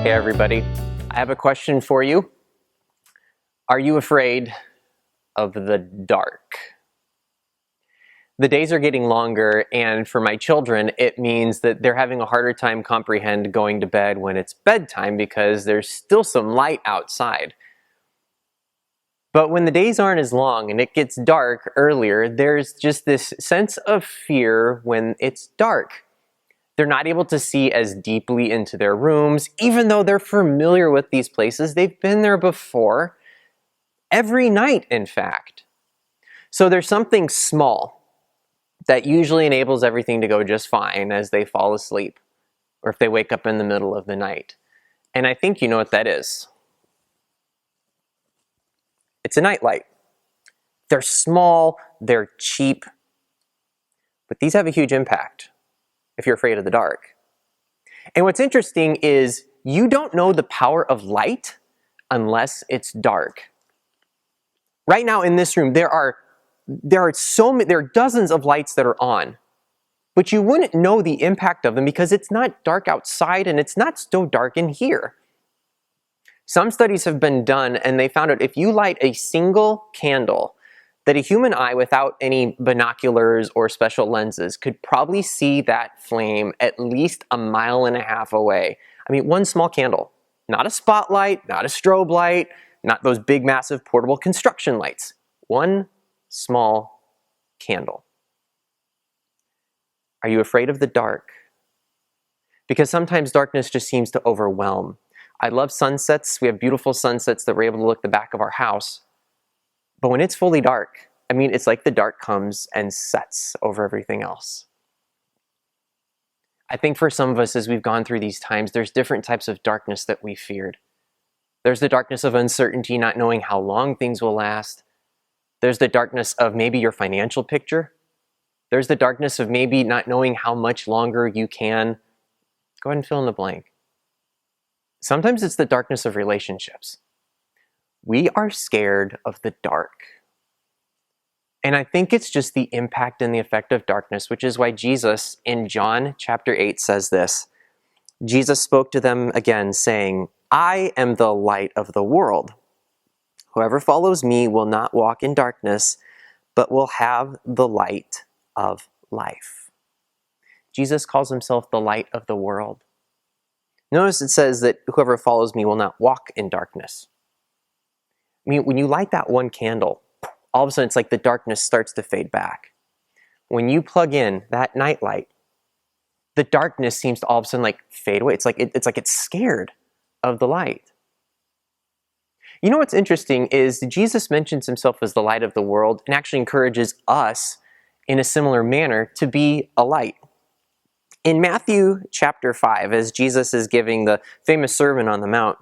Hey everybody, I have a question for you. Are you afraid of the dark? The days are getting longer, and for my children, it means that they're having a harder time comprehend going to bed when it's bedtime because there's still some light outside. But when the days aren't as long and it gets dark earlier, there's just this sense of fear when it's dark. They're not able to see as deeply into their rooms, even though they're familiar with these places. They've been there before, every night, in fact. So there's something small that usually enables everything to go just fine as they fall asleep, or if they wake up in the middle of the night. And I think you know what that is. It's a nightlight. They're small, they're cheap, but these have a huge impact if you're afraid of the dark. And what's interesting is you don't know the power of light unless it's dark. Right now in this room, there are dozens of lights that are on, but you wouldn't know the impact of them because it's not dark outside and it's not so dark in here. Some studies have been done and they found out if you light a single candle, that a human eye without any binoculars or special lenses could probably see that flame at least 1.5 miles away. I mean, one small candle, not a spotlight, not a strobe light, not those big, massive portable construction lights. One small candle. Are you afraid of the dark? Because sometimes darkness just seems to overwhelm. I love sunsets. We have beautiful sunsets that we're able to look at the back of our house. But when it's fully dark, I mean, it's like the dark comes and sets over everything else. I think for some of us, as we've gone through these times, there's different types of darkness that we feared. There's the darkness of uncertainty, not knowing how long things will last. There's the darkness of maybe your financial picture. There's the darkness of maybe not knowing how much longer you can. Go ahead and fill in the blank. Sometimes it's the darkness of relationships. We are scared of the dark. And I think it's just the impact and the effect of darkness, which is why Jesus in John chapter 8 says this. Jesus spoke to them again, saying, I am the light of the world. Whoever follows me will not walk in darkness, but will have the light of life. Jesus calls himself the light of the world. Notice it says that whoever follows me will not walk in darkness. I mean, when you light that one candle, all of a sudden it's like the darkness starts to fade back. When you plug in that nightlight, the darkness seems to all of a sudden like fade away. It's like it's scared of the light. You know what's interesting is Jesus mentions himself as the light of the world and actually encourages us in a similar manner to be a light. In Matthew chapter 5, as Jesus is giving the famous Sermon on the Mount,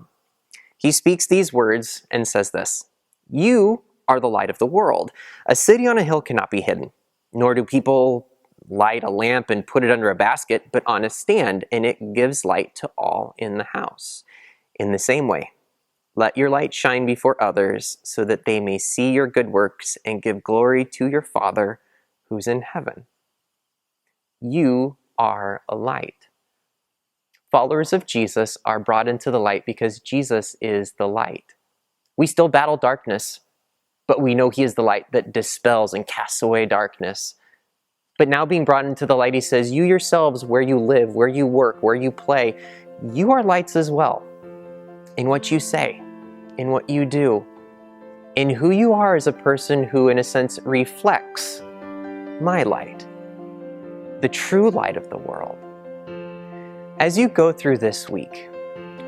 he speaks these words and says this, You are the light of the world. A city on a hill cannot be hidden, nor do people light a lamp and put it under a basket, but on a stand, and it gives light to all in the house. In the same way, let your light shine before others, so that they may see your good works and give glory to your Father who's in heaven. You are a light. Followers of Jesus are brought into the light because Jesus is the light. We still battle darkness, but we know he is the light that dispels and casts away darkness. But now being brought into the light, he says, you yourselves, where you live, where you work, where you play, you are lights as well. In what you say, in what you do, in who you are as a person who, in a sense, reflects my light, the true light of the world. As you go through this week,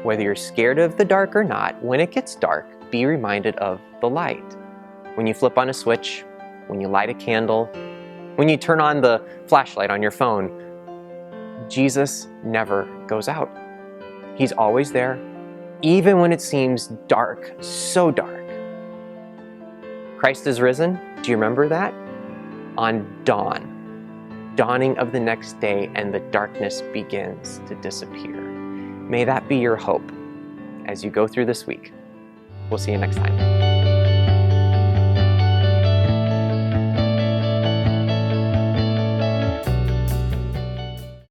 whether you're scared of the dark or not, when it gets dark, be reminded of the light. When you flip on a switch, when you light a candle, when you turn on the flashlight on your phone, Jesus never goes out. He's always there, even when it seems dark, so dark. Christ is risen. Do you remember that? On dawning of the next day, and the darkness begins to disappear. May that be your hope as you go through this week. We'll see you next time.